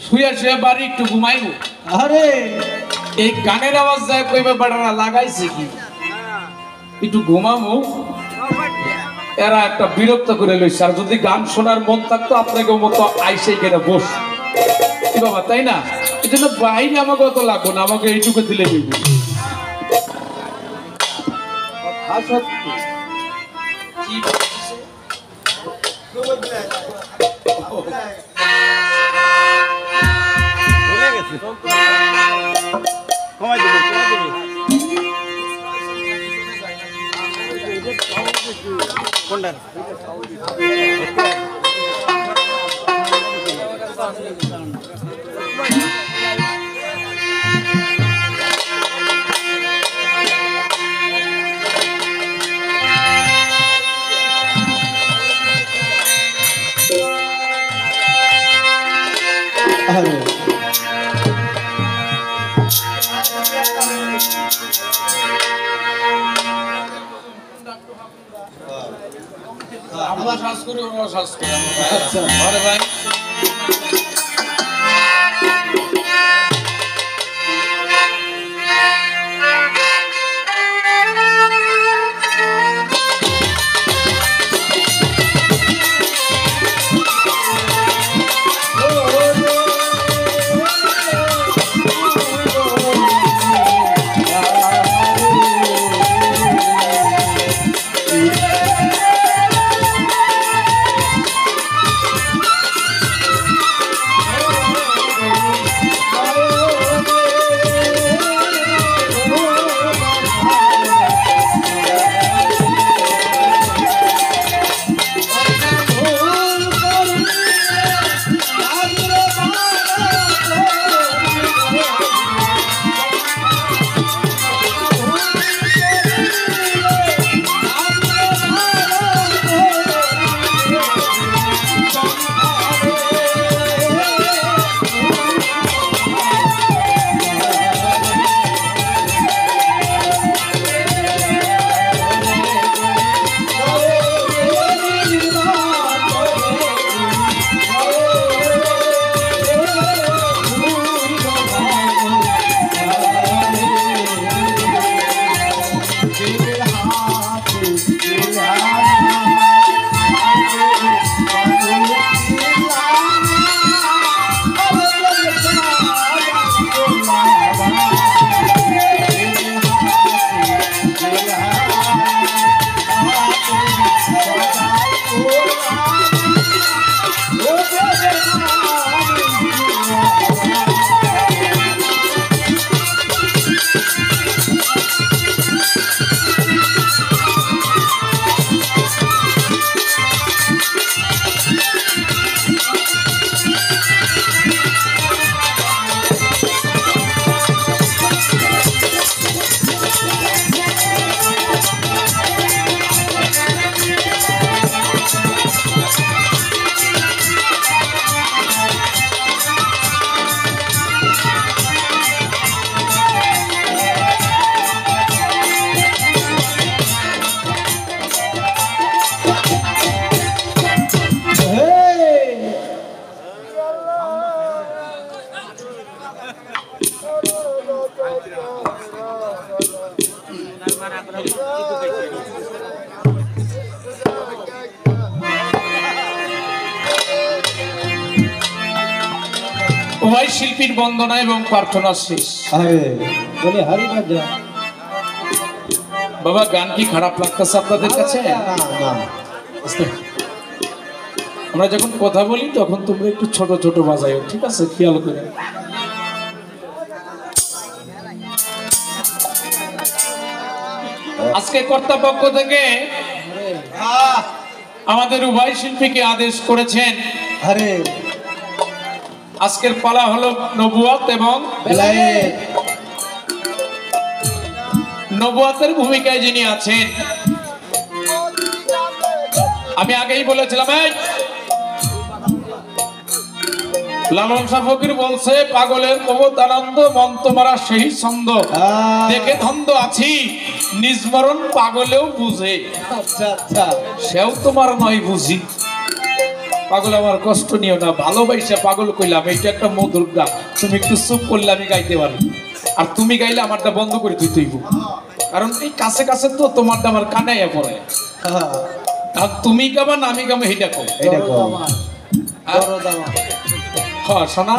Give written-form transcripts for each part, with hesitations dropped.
শুয়ে শুয়ে বাড়ি একটু ঘুমাইবো। আরে এই গানের আওয়াজ যায় কইবে বেড়ারা লাগাইছে কি একটু ঘুমামো। এরা একটা বিরক্ত করে লইছে। আর যদি গান শোনার মন থাকতো আপনাকে মতো আইসে এখানে বস কি বাবা, তাই না? এই জন্য বাইরে আমাকে অত লাগবো না, আমাকে এইটুকু দিলে দিব। কি বলছে? আরে আমরা শ্বাস করি, ওরা শ্বাস করি। আচ্ছা। আরে ভাই উভয় শিল্পীর বন্দনা এবং প্রার্থনা শেষ। আরে বলে হারি রাজা বাবা, গান কি খারাপ লাগতেছে আপনাদের কাছে? না না আমরা যখন কথা বলি তখন তোমরা একটু ছোট ছোট বাজাইও, ঠিক আছে? খেয়াল করে। আজকে কর্তৃপক্ষ থেকে আমাদের উভয় শিল্পীকে আদেশ করেছেন, আরে আজকের পালা হলো নবুয়াত এবং বেলায়েত। নবুয়াতের ভূমিকায় যিনি আছেন, আমি আগেই বলেছিলাম, এই লালন শাহ ফকির বলছে, পাগলের কবত আনন্দ মন্ত মারা সেই ছন্দ, দেখে ধন্দ আছি নিজমরণ পাগলেও বুঝে। আচ্ছা আচ্ছা সেও তোমার নয় বুঝি। পাগল আমার কষ্ট নিও না, ভালোবাসা পাগল কইলাম, এটা একটা মধুর গান, তুমি একটু চুপ করলে আমি গাইতে পারি, আর তুমি গাইলে আমারটা বন্ধ করে তুই তুইব, কারণ এই কাছে কাছে তো তোমারটা আমার কানে পড়ে, হ্যাঁ আর তুমি গাবা না আমি গাবো এটা কম। এটা কম হ্যাঁ শোনা,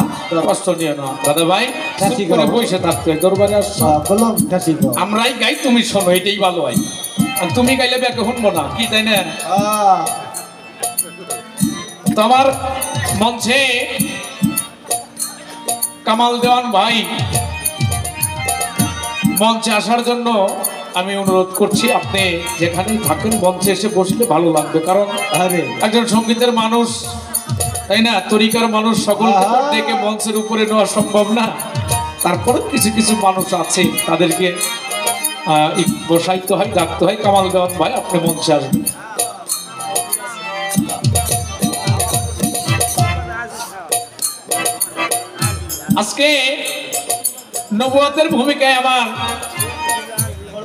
কষ্ট নিও না দাদা ভাই, চুপ করে বসে থাকতে হয়, দরবারে আসছো বললাম কাশি কম আমরাই গাই, তুমি শোনো, এটাই ভালো হয়, আর তুমি গাইলে ব্যাকে শুনবো না, কি তাই না? তো আমার মঞ্চে কামাল দেওয়ান ভাই মঞ্চে আসার জন্য আমি অনুরোধ করছি, আপনি যেখানেই থাকেন মঞ্চে এসে বসলে ভালো লাগবে, কারণ আরে একজন সঙ্গীতের মানুষ, তাই না, তরিকার মানুষ, সকলকে তো ডেকে মঞ্চের উপরে নেওয়া সম্ভব না, তারপরে কিছু কিছু মানুষ আছে তাদেরকে বসাইতে হয়, ডাকতে হয়। কামাল দেওয়ান ভাই আপনি মঞ্চে আসবেন। আজকে নবুয়তের ভূমিকায় আমার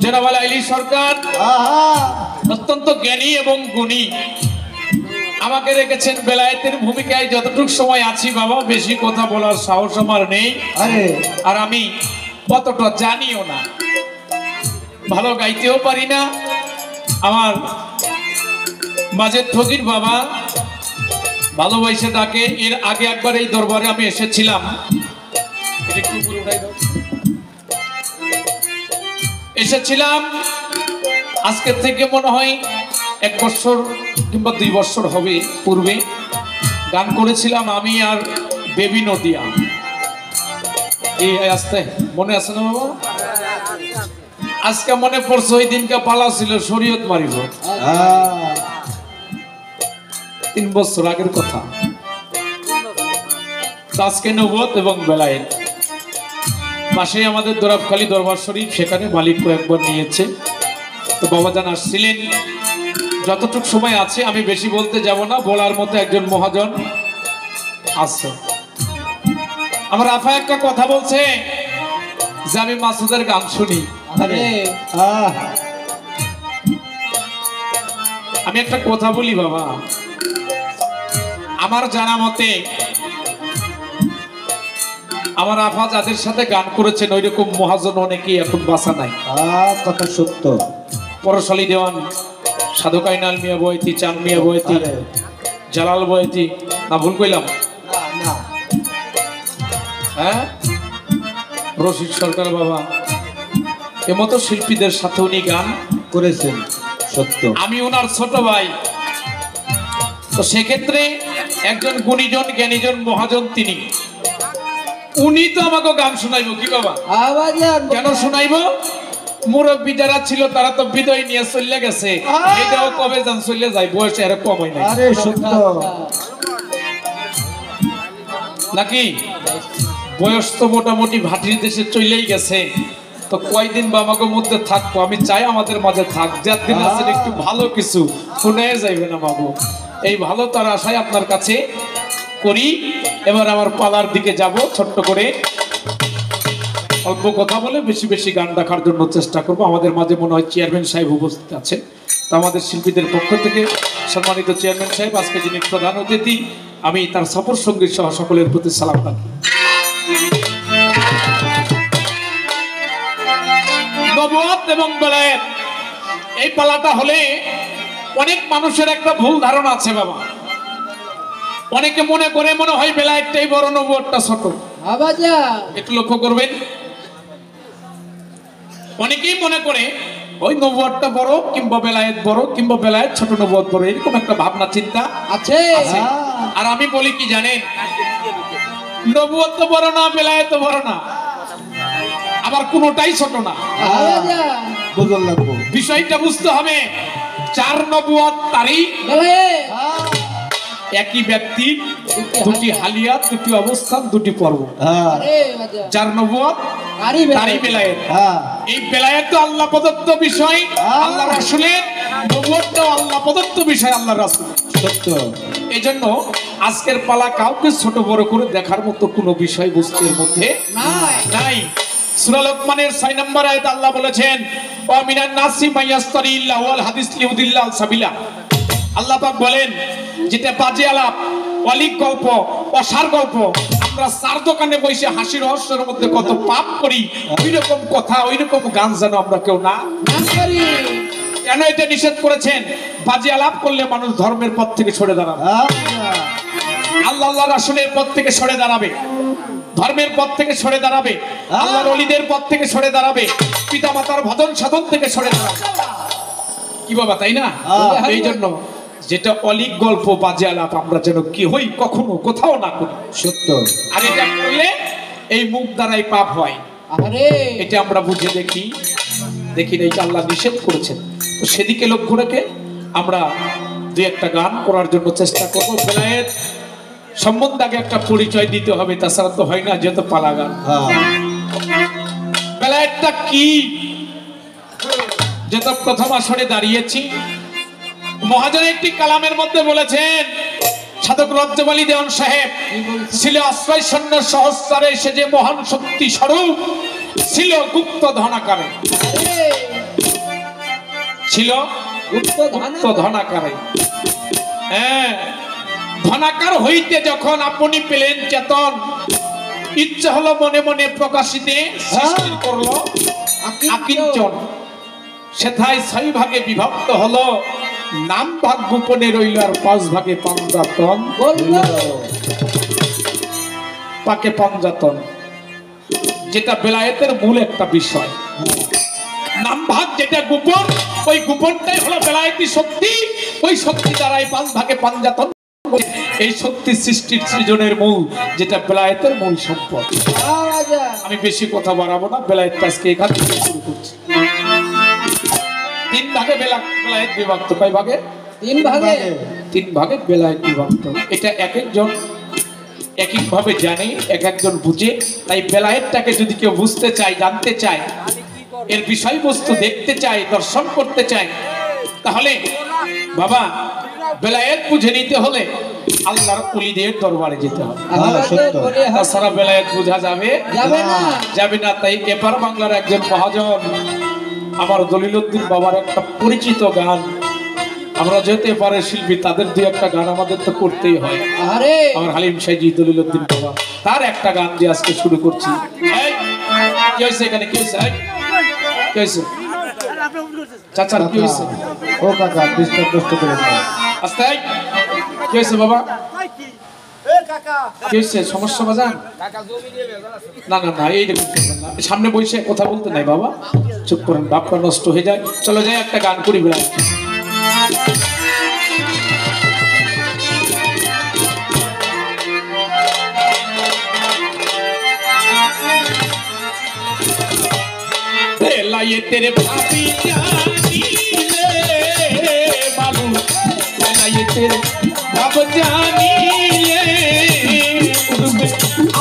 জনাব আলী সরকার অত্যন্ত জ্ঞানী এবং গুণী, আমাকে রেখেছেন বেলায়েতের ভূমিকায়। যতটুকু সময় আছি বাবা, বেশি কথা বলার সাহস আমার নেই, আরে আর আমি কতটা জানিও না, ভালো গাইতেও পারি না। আমার মাঝের ফকির বাবা ভালোবাসে ডাকে, এর আগে একবার এই দরবারে আমি এসেছিলাম, আজকের থেকে মনে হয় 1 বছর কিংবা 2 বছর হবে, পূর্বে গান করেছিলাম আমি আর বেবি নদিয়া, এই আসতে মনে আছে না বাবা? আজকে মনে পড়ছে ওই দিনকে পালা ছিল শরীয়ত মারিব, 3 বছর আগের কথা। আজকে নবুয়ত এবং বেলায়েত পাশে আমাদের দোরাবখালী দরবার শরীফ, সেখানে মালিক কয়েকবার নিয়েছে, তো বাবাজান আসছিলেন। যতটুকু সময় আছে আমি বেশি বলতে যাব না, বলার মতো একজন মহাজন আছে। আমার আফা একটা কথা বলছে যে আমি মাসুদের গান শুনি, আমি একটা কথা বলি বাবা, আমার জানা মতে আমার আফা যাদের সাথে গান করেছেন ওই রকম মহাজন অনেকেই এখন বাঁচা নাই। কথা সত্য। পরশালী দেওয়ান, সাধু কাইনাল মিয়া বয়তি, চান মিয়া বয়তি, জালাল বয়তি, না ভুল কইলাম? হ্যাঁ, রশিদ সরকার বাবা, এমতো শিল্পীদের সাথে উনি গান করেছেন, সত্য। আমি ওনার ছোট ভাই, তো সেক্ষেত্রে একজন গুণীজন জ্ঞানীজন মহাজন তিনি, উনি তো আমাকে গান শোনাইব কি বাবা? কেন শোনাইব? মুরব্বী যারা ছিল তারা তো বিদায় নিয়ে চলে গেছে, এটাও কবে যান চলে যায়, বয়স এর কম হয় না, আরে সত্য নাকি? বয়স তো মোটামুটি ভাটির দেশে চলেই গেছে, তো কয়দিন বা আমাকে মধ্যে থাকবো, আমি চাই আমাদের মাঝে থাক, যার আছেন একটু ভালো কিছু শুনে যাইবে না বাবু, এই ভালো তার আশায় আপনার কাছে করি। এবার আমার পালার দিকে যাব, ছোট্ট করে অল্প কথা বলে বেশি বেশি গান রাখার জন্য চেষ্টা করব। আমাদের মাঝে মনে হয় চেয়ারম্যান সাহেব উপস্থিত আছে, তো আমাদের শিল্পীদের পক্ষ থেকে সম্মানিত চেয়ারম্যান সাহেব, আজকে যিনি প্রধান অতিথি, আমি তার সফর সঙ্গী সহ সকলের প্রতি সালাম রাখি। নবুয়ত এবং বেলায়েত এই পালাটা হলে অনেক মানুষের একটা ভুল ধারণা আছে বাবা, অনেকে মনে করে মনে হয় বেলায়েতটাই বড়, নবুয়তটা ছোট। একটু লক্ষ্য করবেন, অনেকেই মনে করে ওই নবুয়তটা বড় কিংবা বেলায়েত বড়, কিংবা বেলায়েত ছোট নবুয়ত বড়, এরকম একটা ভাবনা চিন্তা আছে। আর আমি বলি কি জানেন, নবুয়ত তো বড় না, বেলায়েত তো বড় না, আবার কোনোটাই ছোট না। বিষয়টা বুঝতে হবে, 4 নবুয়ত তারই একই ব্যক্তি, দুটি হালিয়াত, দুটি অবস্থান, দুটি পর্ব, 4 নবুয়ত তারই বেলায়েত। এই বেলায়েত তো আল্লাহ প্রদত্ত বিষয়, আল্লাহ রাসূলের, নবুয়তটাও আল্লাহ প্রদত্ত বিষয়, আল্লাহ রাসূলের। সত্য। এই জন্য আজকের পালা কাউকে ছোট বড় করে দেখার মতো কোনো বিষয়বস্তুর মধ্যে নাই। সূরা লোকমানের 6 নম্বর আয়াতে আল্লাহ বলেছেন, ওয়া মিনান নাসি মাইয়াস্তারিল্লাহু ওয়াল হাদিস লিউদিল্লাহ সাবিলা। আল্লাহ পাক বলেন, যেটা বাজে আলাপ অলিক গল্প, অসার গল্প, আমরা চার দোকানে বসে হাসি রহস্যের মধ্যে কত পাপ করি, ওই রকম কথা ওই রকম গান যেন আমরা কেউ না করি। কেন এটা নিষেধ করেছেন? বাজে আলাপ করলে মানুষ ধর্মের পথ থেকে সরে দাঁড়াবে, আল্লাহ আল্লাহ রাসূলের পথ থেকে সরে দাঁড়াবে, ধর্মের পথ থেকে সরে দাঁড়াবে, আল্লাহর ওলিদের পথ থেকে সরে দাঁড়াবে, পিতা মাতার ভজন সাধন থেকে সরে দাঁড়াবে। কি বাবা, তাই না? এই জন্য যেটা অলিক গল্প, বাজে আলাপ আমরা যেন কি হই কখনো কোথাও না করি। সত্য। আর এটা করলে এই মুখ দ্বারাই পাপ হয়, এটা আমরা বুঝে দেখি না, এটা আল্লাহ নিষেধ করেছেন। তো সেদিকে লক্ষ্য রেখে আমরা দুই একটা গান করার জন্য চেষ্টা করবো। বেলায়েত সম্বন্ধে আগে একটা পরিচয় দিতে হবে, তাছাড়া তো হয় না, যেহেতু পালা গান। বেলায়েতটা কি, যেটা প্রথম আসরে দাঁড়িয়েছি, মহাজন একটি কালামের মধ্যে বলেছেন, সাধক রজ্জব আলী দেওয়ান সাহেব ছিল আশ্রয় সৈন্য সহস্রারে, সে যে মহান শক্তি স্বরূপ ছিল গুপ্ত ধনাকারে, ছিল গুপ্ত ধনাকারে। হ্যাঁ, ধনাকার হইতে যখন আপনি পেলেন চেতন, ইচ্ছা হলো মনে মনে প্রকাশিতে সৃষ্টি করলো আকিঞ্চন, সেথায় 6 ভাগে বিভক্ত হলো, নাম ভাগ গোপনে রইল আর 5 ভাগে পঞ্জাতন, পাকে পঞ্জাতন, যেটা বেলায়েতের মূল একটা বিষয়। নাম ভাগ যেটা গোপন, ওই গোপনটাই হলো বেলায়েতি শক্তি, ওই শক্তি দ্বারাই 5 ভাগে পঞ্জাতন, এই শক্তি সৃষ্টির সৃজনের মূল, যেটা বেলায়েতের মূল সম্পদ। আমি বেশি কথা বাড়াবো না, বেলায়েত আজকে এখান থেকে শুরু করছি। 3 ভাগে বেলায়েত বিভক্ত। কয় ভাগে? 3 ভাগে বেলায়েত বিভক্ত। এটা এক একজন এক এক ভাবে জানে, এক একজন বুঝে। তাই বেলায়েতটাকে যদি কেউ বুঝতে চায়, জানতে চায়, এর বিষয়বস্তু দেখতে চায়, দর্শন করতে চায়, তাহলে বাবা বেলায়েত বুঝে নিতে হলে আল্লাহর ওলিদের দরবারে যেতে হবে, তাছাড়া বেলায়েত বোঝা যাবে না। তাই এপার বাংলার একজন মহাজন, আমার দলিলউদ্দিন বাবার একটা পরিচিত গান, আমরা যেতে পারে শিল্পী, তাদের দুই একটা গান আমাদের তো করতেই হয়। আমার হালিম সাইজি দলিলউদ্দিন বাবা, তার একটা গান দিয়ে আজকে শুরু করছি। কি হয়েছে এখানে? কি হয়েছে? কি হয়েছে চাচার? কি হয়েছে? ও কাকা ডিস্টার্ব করে দাও। আস্তে। কি হয়েছে বাবা? কি হয়েছে? সমস্যা বাজান? না না না, এই সামনে বসে কথা বলতে নাই বাবা, চুপ করেন, ভাবটা নষ্ট হয়ে যায়। চলো যাই একটা গান করি বেড়াই। বেলায়েতের ভাবি জানিলে বাবু, বেলায়েতের ভাব জানিলে উড়বে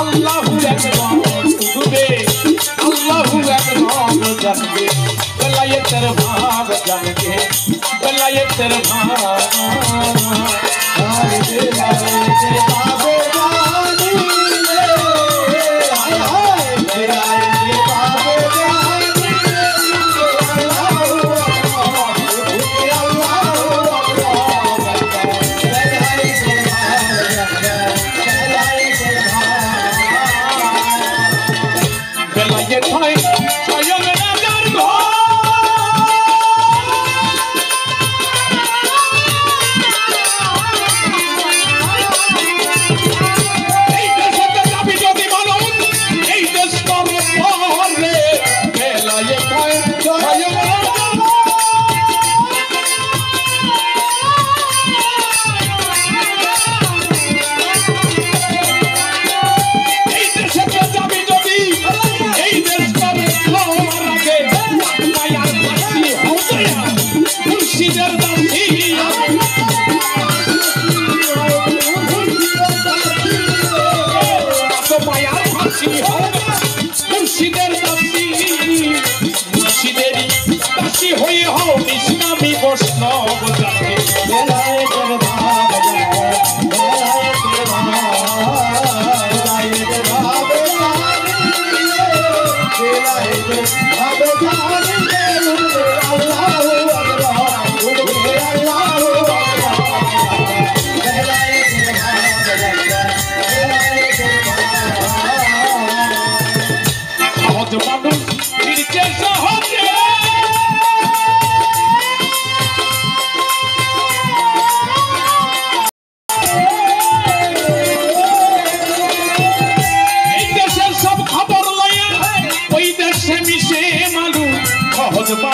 আল্লাহু আকবার, উড়বে আল্লাহু আকবার জানবে, বেলায়েতের ভাব জানবে, বেলায়েতের ভাব।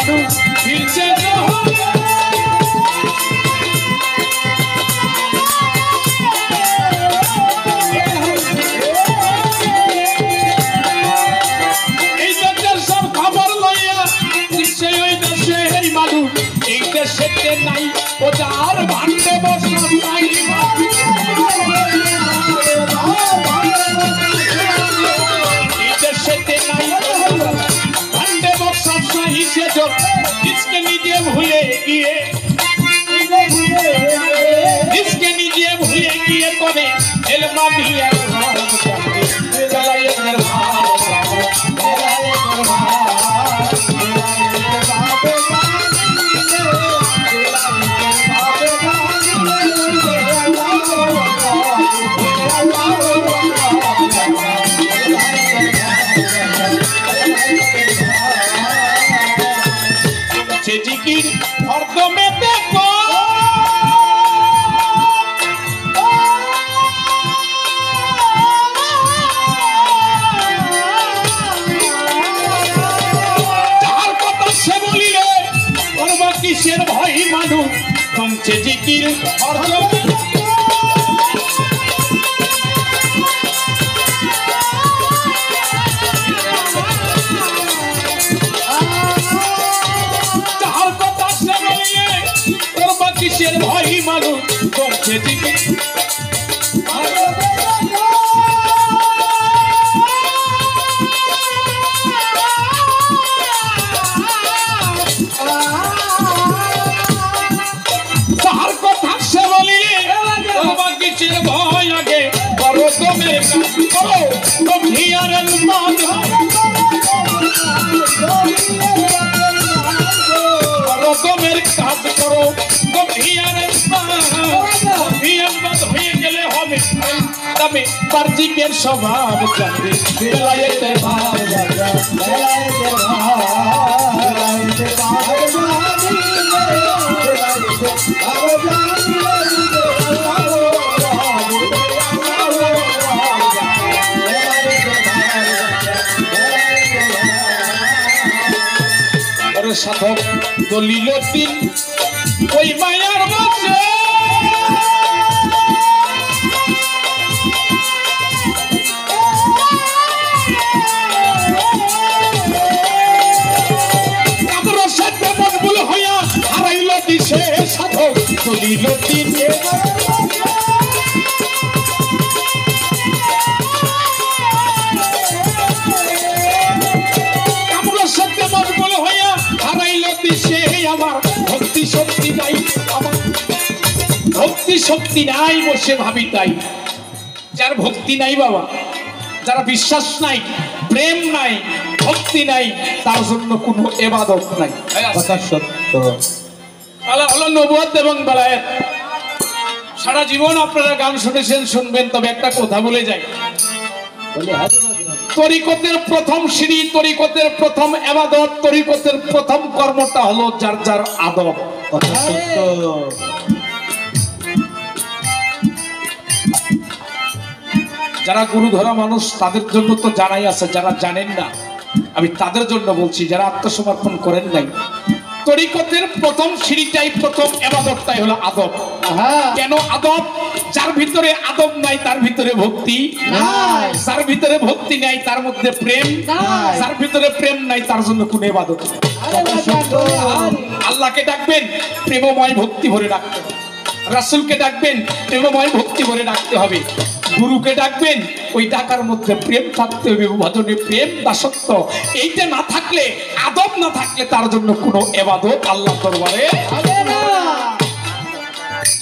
মানুষ ফিরছে জহরে। এই দেশের সব খবর লইয়া ফিরছে ওই দেশে এই মানুষ। এই দেশেতে নাই ও যার ভান্ডে বসা নাই। जिसके नीचे भूले किए जिसके नीचे भूले किए तोने एलमा दिया चलाए जिकिर अर्थ में देखो যার কথা সে বলিলে করবা কিসের ভয় মানুষ কমছে জিকির अर्थ में কিসের ভয় মানুষ কমছে জিকির তার কথা সে বলিলে তোমার কিসের ভয় আগে বড় কমের কাজ করো গম্ভীরের মান রকমের কাজ করো গম্ভীরের হয়ে গেলে হবে তবে বার্জিকের স্বভাব জানবে বেলায়েতে ভাব বেলায়েতে সাধক দলিল দিন ওই মায়ার বসে আমরা সাথে মকবুল হইয়া হারাইল দিশে সাধক দলিল দিন আমার ভক্তি শক্তি নাই আমার ভক্তি শক্তি নাই বসে ভাবি তাই যার ভক্তি নাই বাবা যারা বিশ্বাস নাই প্রেম নাই ভক্তি নাই তার জন্য কোনো ইবাদত নাই কথা সত্য আল্লাহ হলো নবুয়ত এবং বেলায়েত সারা জীবন আপনারা গান শুনেছেন শুনবেন তবে একটা কথা বলে যাই তরিকতের প্রথম সিঁড়ি তরিকতের প্রথম ইবাদত তরিকতের প্রথম কর্মটা হলো যার যার আদব কথা সত্য যারা গুরু ধরা মানুষ তাদের জন্য তো জানাই আছে যারা জানেন না আমি তাদের জন্য বলছি যারা আত্মসমর্পণ করেন নাই তরিকতের প্রথম সিঁড়িটাই প্রথম ইবাদতটাই হলো আদব কেন আদব যার ভিতরে আদব নাই তার ভিতরে ভক্তি নাই যার ভিতরে ভক্তি নাই তার মধ্যে প্রেম নাই যার ভিতরে প্রেম নাই তার জন্য কোনো ইবাদত নেই আল্লাহকে ডাকবেন প্রেমময় ভক্তি ভরে ডাকতে হবে রাসূলকে ডাকবেন প্রেমময় ভক্তি ভরে ডাকতে হবে গুরুকে ডাকবেন ওই ডাকার মধ্যে প্রেম থাকতে হবে ভজনে প্রেম দাসত্ব এইটা না থাকলে আদব না থাকলে তার জন্য কোনো ইবাদত আল্লাহর দরবারে হবে না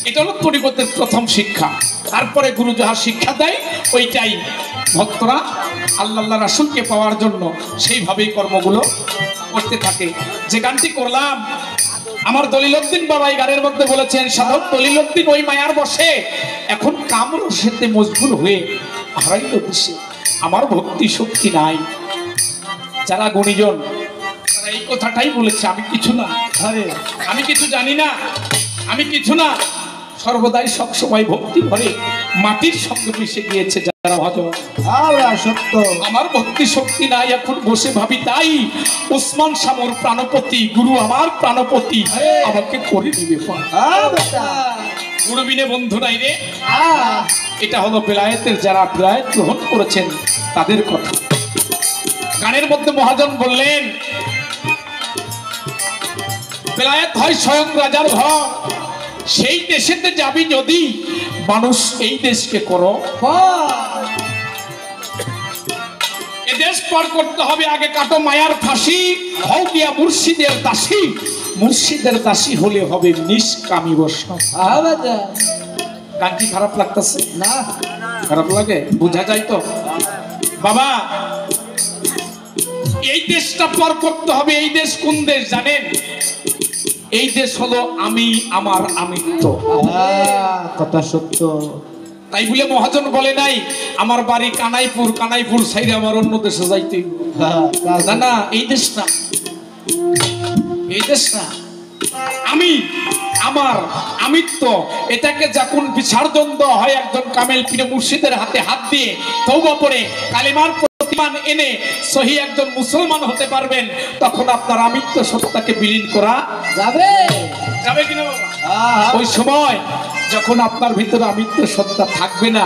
এটা হলো তরিকতের প্রথম শিক্ষা তারপরে গুরু যাহা শিক্ষা দেয় ওইটাই ভক্তরা আল্লাহ রাসূলকে পাওয়ার জন্য সেইভাবেই কর্মগুলো করতে থাকে যে গানটি করলাম আমার দলিলউদ্দিন বাবা এই গানের মধ্যে বলেছেন সাধক দলিলউদ্দিন ওই মায়ার বসে এখন কামরসেতে মজবুর হয়ে হারাইল দিশে আমার ভক্তি শক্তি নাই যারা গুণীজন তারা এই কথাটাই বলেছে আমি কিছু না আমি কিছু জানি না আমি কিছু না সর্বদাই সবসময় ভক্তি ভরে মাটির সঙ্গে মিশে গিয়েছে যারা ভজন। আমরা সত্য। আমার ভক্তি শক্তি নাই, এখন বসে ভাবি তাই ওসমান শামর প্রাণপতি গুরু আমার প্রাণপতি আমাকে করে দিবে। গুরুবিনে বন্ধু নাই রে। এটা হলো বেলায়েতের যারা বেলায়েত গ্রহণ করেছেন তাদের কথা। গানের মধ্যে মহাজন বললেন বেলায়েত হয় স্বয়ং রাজার ঘর, সেই দেশেতে যাবি যদি মানুষ এই দেশকে করো। এ দেশ পর করতে হবে আগে কাটো মায়ার ফাঁসি, হও গিয়া মুর্শিদের দাসী, মুর্শিদের দাসী হলে হবে নিষ্কামী বৈষ্ণব। গানটি খারাপ লাগতেছে না? খারাপ লাগে বোঝা যায় তো বাবা। এই দেশটা পর করতে হবে। এই দেশ কোন দেশ জানেন? এই দেশ হলো আমি আমার আমিত্ব। কথা সত্য। তাই বলে মহাজন বলে নাই আমার বাড়ি কানাইপুর, কানাইপুর সাইডে আমার অন্য দেশে যাইতে। না না, এই দেশ না, এই দেশ না। আমি আমার আমিত্ব, এটাকে যখন বিসর্জন দেওয়া হয় একজন কামেল পীরে মুর্শিদের হাতে হাত দিয়ে তওবা পড়ে কালিমার প্রতিমান এনে সহি একজন মুসলমান হতে পারবেন, তখন আপনার আমিত্ব সত্তাকে বিলীন করা যাবে। যাবে কিনা বাবা? ওই সময় যখন আপনার ভিতরে আমিত্ব সত্তা থাকবে না,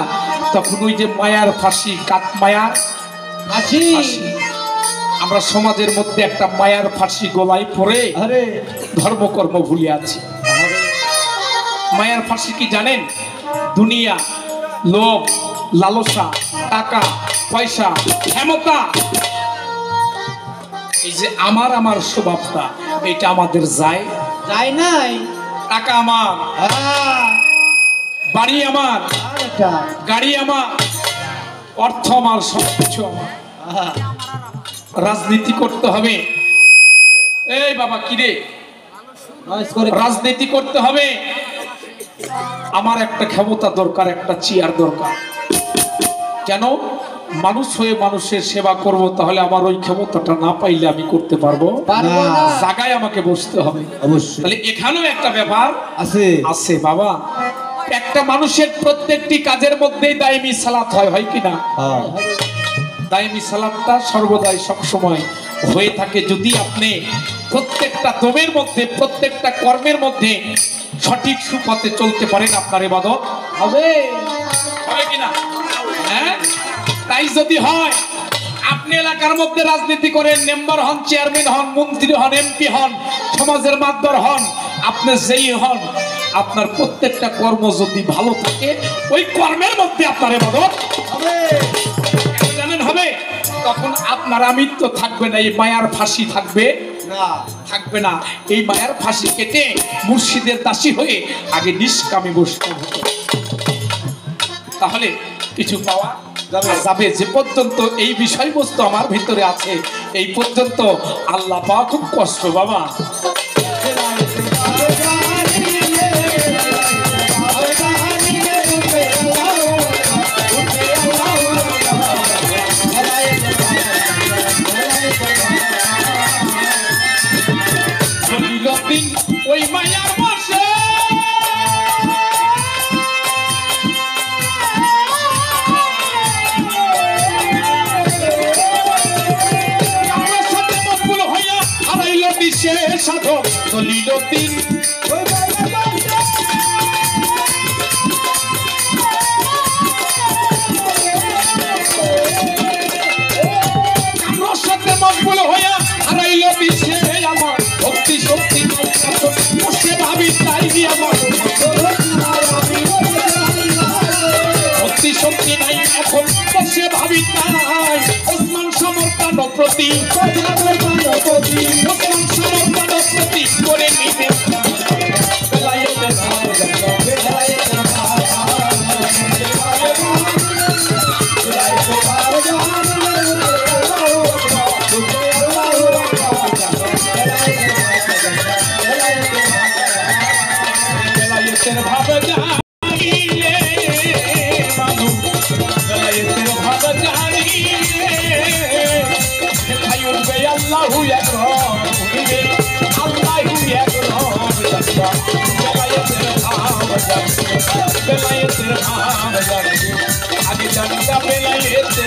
তখন ওই যে মায়ার ফাঁসি, কাক মায়ার ফাঁসি, আমরা সমাজের মধ্যে একটা মায়ার ফাঁসি গলায় পড়ে ধর্মকর্ম ভুলে আছি। মায়ার ফাঁসি কি জানেন? দুনিয়া, লোভ, লালসা, টাকা পয়সা, ক্ষমতা। এই যে আমার আমার স্বভাবটা, এটা আমাদের যায় যায় নাই। টাকা আমার, বাড়ি আমার, গাড়ি আমার, অর্থ আমার, সবকিছু আমার। রাজনীতি করতে হবে। এই বাবা কিরে, রাজনীতি করতে হবে। আমার একটা ক্ষমতা দরকার, একটা চেয়ার দরকার। কেন? মানুষ হয়ে মানুষের সেবা করব, তাহলে আমার ওই ক্ষমতাটা না পাইলে আমি করতে পারবো না। জায়গায় আমাকে বসতে হবে অবশ্যই। তাহলে এখানেও একটা ব্যাপার আছে আছে বাবা। একটা মানুষের প্রত্যেকটি কাজের মধ্যেই দায়মি সালাত হয়, হয় কিনা? দায়মি সালাতটা সর্বদাই সবসময় হয়ে থাকে যদি আপনি প্রত্যেকটা দমের মধ্যে, প্রত্যেকটা কর্মের মধ্যে সঠিক সুপথে চলতে পারেন, আপনার ইবাদত হবে। হবে কিনা? হ্যাঁ, তাই যদি হয় আপনি এলাকার মধ্যে রাজনীতি করেন, মেম্বার হন, চেয়ারম্যান হন, মন্ত্রী হন, এমপি হন, সমাজের মাতবর হন, আপনি যেই হন, আপনার প্রত্যেকটা কর্ম যদি ভালো থাকে, ওই কর্মের মধ্যে আপনার ইবাদত হবে। জানেন হবে, তখন আপনার আমিত্ব থাকবে না, এই মায়ার ফাঁসি থাকবে না, থাকবে না। এই মায়ার ফাঁসি কেটে মুর্শিদের দাসী হয়ে আগে নিষ্কামী বৈষ্ণব হতে, তাহলে কিছু পাওয়া যাবে। যে পর্যন্ত এই বিষয়বস্তু আমার ভিতরে আছে, এই পর্যন্ত আল্লাহ পাওয়া খুব কষ্ট বাবা। ওই মায়ার বসে আমার সাথে মকবুল হইয়া হারাইল দিশে সাধক চলিল দিন। আমার সাথে মকবুল হইয়া হারাইল দিশে আমার ভক্তি শক্তি বসে ভাবি তাই আমার ভক্তি শক্তি নাই, এখন বসে ভাবি তাই ওসমান শামর প্রাণপতি, ওসমান শামর প্রাণপতি করে নিবে। Allah ভাব জানবে আগে জানতা বেলায়েতে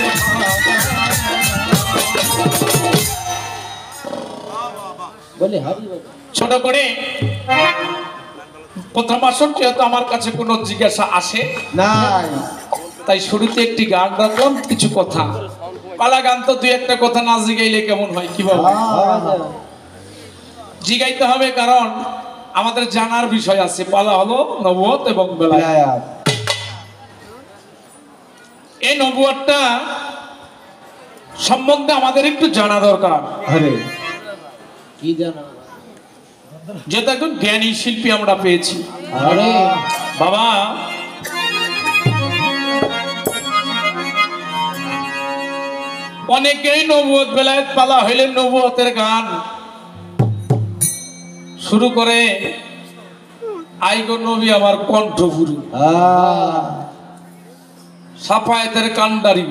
বলে হাবি বাবা ছোট করে প্রথম আসন যেহেতু আমার কাছে কোনো জিজ্ঞাসা আসে নাই তাই শুরুতে একটি গান রাখলাম কিছু কথা পালা গান তো দুই একটা কথা না জিগাইলে কেমন হয় কি বল জিগাইতে হবে কারণ আমাদের জানার বিষয় আছে পালা হলো নবুয়ত এবং বেলায়েত এই নবুয়তটা সম্বন্ধে আমাদের একটু জানা দরকার আরে কি জানা যেহেতু একজন জ্ঞানী শিল্পী আমরা পেয়েছি আরে বাবা অনেকেই নবুয়ত বেলায়েত পালা হইলে নবুয়তের গান শুরু করে আইগো নবী আমার কণ্ঠগুরু সাফায়েতের কান্ডারি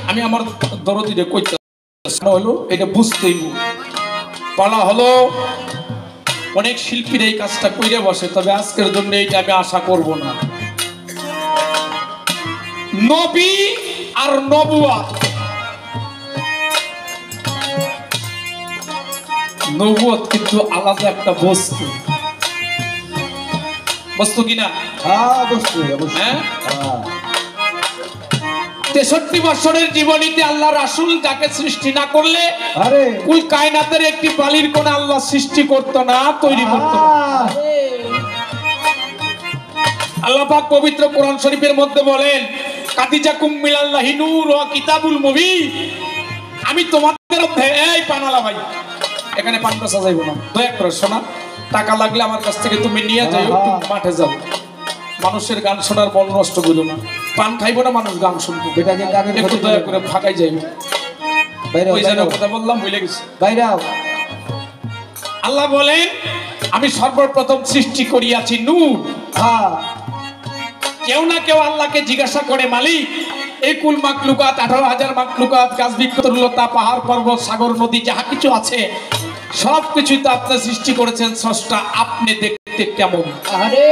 আমি আমার দরদিরে কইতে হলো এটা বুঝতেই পালা হলো অনেক শিল্পীরা এই কাজটা কইরে বসে তবে আজকের জন্য এইটা আমি আশা করব না নবী আর নবুয়ত নবুয়ত কিন্তু আলাদা একটা বস্তু বস্তু কিনা অবশ্যই হ্যাঁ হ্যাঁ 63 বছরের জীবনীতে আল্লাহ রাসূল যাকে সৃষ্টি না করলে আরে কুল কায়নাতের একটি বালির কোণে আল্লাহ সৃষ্টি করত না তৈরি করত না আল্লাহ পাক পবিত্র কোরআন শরীফের মধ্যে বলেন কাদিজাকুম মিনাল্লাহি নূর ওয়া কিতাবুল মুবিন আমি তোমাদের মধ্যে এই পানালা ভাই এখানে পানটা সাজাইবো না দয়া করে শোনা টাকা লাগলে আমার কাছ থেকে তুমি নিয়ে যাও একটু মাঠে যাও মানুষের গান শোনার মন নষ্ট করো না পান খাইবো না মানুষ গান শুনবো বেটাকে গানের একটু ক্ষতি দয়া করে ফাঁকাই যাইবো বাইরে ওই যেন কথা বললাম ভুলে গেছি বাইরে আল্লাহ বলেন আমি সর্বপ্রথম সৃষ্টি করিয়াছি নূর হ্যাঁ কেউ না কেউ আল্লাহকে জিজ্ঞাসা করে মালিক এই কুল মাকলুকাত 18,000 মাকলুকাত গাছ বৃক্ষলতা পাহাড় পর্বত সাগর নদী যাহা কিছু আছে সবকিছুই তো আপনি সৃষ্টি করেছেন স্রষ্টা আপনি দেখতে কেমন আরে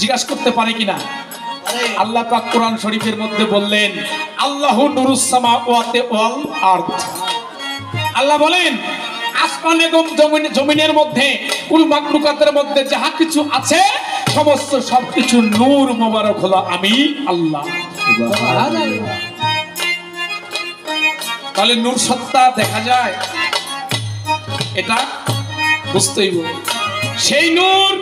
জিজ্ঞাসা করতে পারে কিনা আল্লাহ পাক কোরআন শরীফের মধ্যে বললেন আল্লাহু নুরুস সামাওয়াতি ওয়াল আরদ আল্লাহ বলেন আসমান এবং জমিনের মধ্যে কুল মাকলুকাতের মধ্যে যাহা কিছু আছে সমস্ত সবকিছু নূর মোবারক হলো আমি আল্লাহ তাহলে নূর সত্তা দেখা যায় এটা বুঝতেই হবে সেই নূর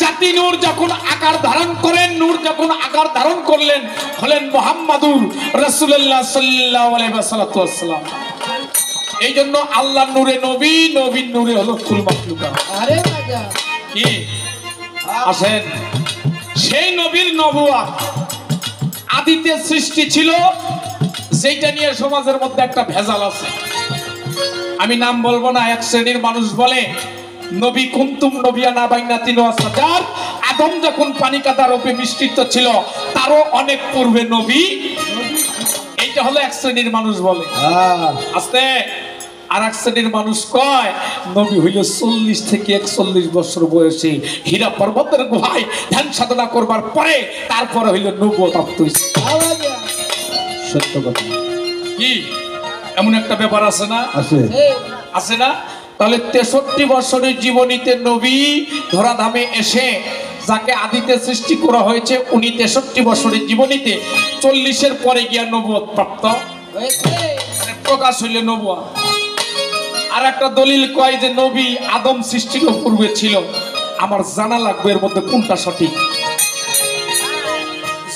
জাতি নূর যখন আকার ধারণ করেন নূর যখন আকার ধারণ করলেন হলেন মুহাম্মাদুর রাসূলুল্লাহ সাল্লাল্লাহু আলাইহি ওয়াসাল্লাম এই জন্য আল্লাহ নূরে নবী নবীর নূরে হলো কুল মাখলুকাত আরে রাজা কি আসেন সেই নবীর নবুয়ত আদিতে সৃষ্টি ছিল যেটা নিয়ে সমাজের মধ্যে একটা ভেজাল আছে আমি নাম বলবো না এক শ্রেণীর মানুষ বলে নবী কুনতুম নবিয়ানা বাইনা তিন হাজার আদম যখন পানি কাদা রূপে মিশ্রিত ছিল তারও অনেক পূর্বে নবী এইটা হলো এক শ্রেণীর মানুষ বলে আস্তে আর এক শ্রেণীর মানুষ কয় নবী হইল 40 থেকে 41 বছর বয়সে হীরা পর্বতের গুহায় ধ্যান সাধনা করবার পরে তারপরে হইল নবুয়ত প্রাপ্ত হইছে সত্য কথা কি এমন একটা ব্যাপার আছে না আছে আছে না তাহলে 63 বছরের জীবনীতে নবী ধরাধামে এসে যাকে আদিতে সৃষ্টি করা হয়েছে উনি 63 বছরের জীবনীতে 40 পরে গিয়া নবুয়ত প্রাপ্ত প্রকাশ হইল নবুয়ত আর একটা দলিল কয় যে নবী আদম সৃষ্টির পূর্বে ছিল আমার জানা লাগবে এর মধ্যে কোনটা সঠিক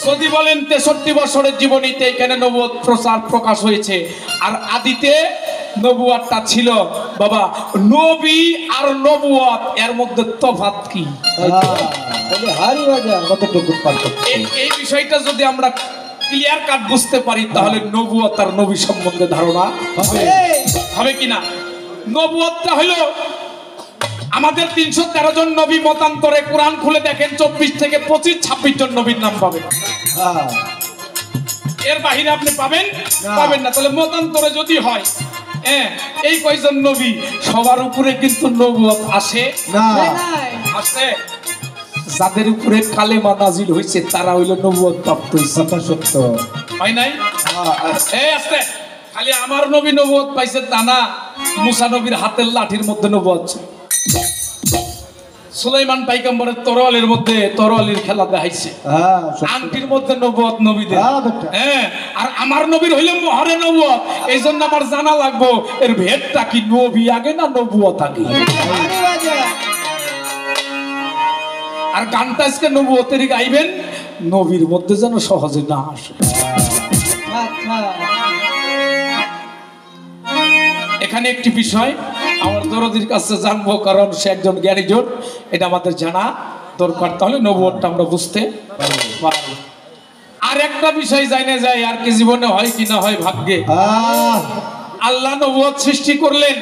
যদি বলেন 63 বছরের জীবনীতে এখানে নবুয়ত প্রচার প্রকাশ হয়েছে আর আদিতে নবুয়তটা ছিল বাবা নবী আর নবুয়ত এর মধ্যে তফাৎ কি হারি বাজা কতটুকু পার্থক্য এই বিষয়টা যদি আমরা ক্লিয়ার কাট বুঝতে পারি তাহলে নবুয়ত আর নবী সম্বন্ধে ধারণা হবে কিনা নবুয়তটা হলো আমাদের 313 জন নবী মতান্তরে কোরআন খুলে দেখেন 24 থেকে 25 26 জন নবীর নাম পাবেন এর বাহিরে আপনি পাবেন না তাহলে মতান্তরে যদি হয় এই কয়জন নবী সবার উপরে কিন্তু নবুয়ত আসে না আসে যাদের উপরে কালেমা নাজিল হয়েছে তারা হইল নবুয়ত প্রাপ্ত হয়েছে। কথা সত্য। হয় নাই? হ্যাঁ, এই আস্তে, খালি আমার নবী নবুয়ত পাইছে তা না, মুসা নবীর হাতের লাঠির মধ্যে নবুয়ত ছিল। সুলাইমান পয়গম্বরের তরোয়ালের মধ্যে তরোয়ালের খেলা দেখাইছে। হ্যাঁ, সত্য। আংটির মধ্যে নবুয়ত নবীদের। হ্যাঁ, বেটা। হ্যাঁ, আর আমার নবীর হইলে মহরে নবুয়ত। এই জন্য আমার জানা লাগবো এর ভেদটা কি, নবী আগে না নবুয়ত আগে। হারি বাজা আর গানটা আজকে নবুয়তেরই গাইবেন, নবীর মধ্যে যেন সহজে না আসে। আচ্ছা এখানে একটি বিষয় আমার দরদির কাছে জানবো, কারণ সে একজন জ্ঞানীজন, এটা আমাদের জানা দরকার, তাহলে নবুয়তটা আমরা বুঝতে পারবো। আর একটা বিষয় জানা যায়, আর কি জীবনে হয় কি না হয় ভাগ্যে। আল্লাহ নবুয়ত সৃষ্টি করলেন,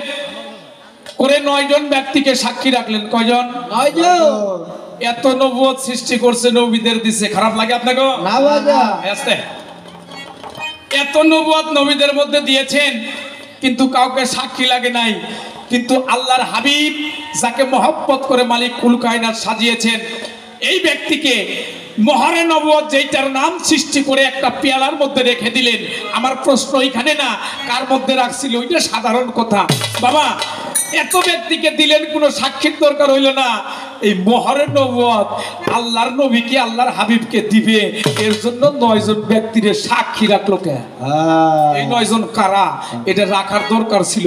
করে 9 জন ব্যক্তিকে সাক্ষী রাখলেন। কয়জন? 9 জন। এত নবুয়ত সৃষ্টি করছে, নবীদের দিছে, খারাপ লাগে আপনাকে? না বাজা আস্তে। এত নবুয়ত নবীদের মধ্যে দিয়েছেন, কিন্তু কাউকে সাক্ষী লাগে নাই। কিন্তু আল্লাহর হাবিব যাকে মহব্বত করে মালিক কুল কায়নাত সাজিয়েছেন, এই ব্যক্তিকে মহরে নবুয়ত যেটার নাম সৃষ্টি করে একটা পেয়ালার মধ্যে রেখে দিলেন। আমার প্রশ্ন এখানে না কার মধ্যে রাখছিল, ওইটা সাধারণ কথা। বাবা, এত ব্যক্তিকে দিলেন, কোনো সাক্ষীর দরকার হইল না। এই মহরে নবুয়ত আল্লাহর নবীকে আল্লাহর হাবিবকে দিবে, এর জন্য 9 জন ব্যক্তির সাক্ষী রাখলো কে? এই 9 জন কারা? এটা রাখার দরকার ছিল,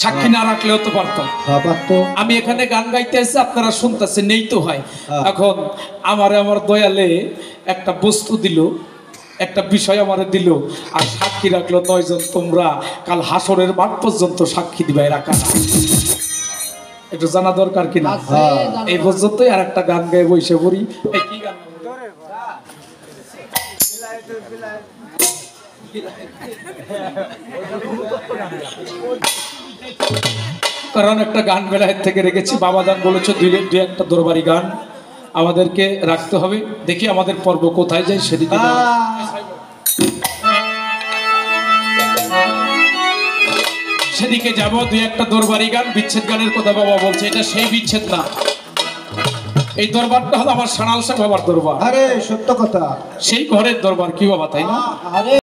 সাক্ষী না রাখলেও তো পারতাম। আমি এখানে গান গাইতে আসছি, আপনারা শুনতেছেন, নেই তো হয়। এখন আমার দয়ালে একটা বস্তু দিল, একটা বিষয় আমারে দিল, আর সাক্ষী রাখলো 9 জন। তোমরা কাল হাসরের মাঠ পর্যন্ত সাক্ষী দিবে, রাখা একটু জানা দরকার কিনা? আছে, জানা এই পর্যন্তই। আর একটা গান গায়ে বসে পড়ি। এই কি গান? কারণ একটা গান বেলায়েত থেকে রেখেছি, বাবা দান বলেছে 2 একটা দরবারি গান আমাদেরকে রাখতে হবে। দেখি আমাদের পর্ব কোথায় যায়, সেদিকে যাব। 2 একটা দরবারি গান, বিচ্ছেদ গানের কথা বাবা বলছে, এটা সেই বিচ্ছেদ না। এই দরবারটা হলো আমার সানাল শাহ বাবার দরবার, আরে সত্য কথা। সেই ঘরের দরবার কি বাবা, তাই না? আরে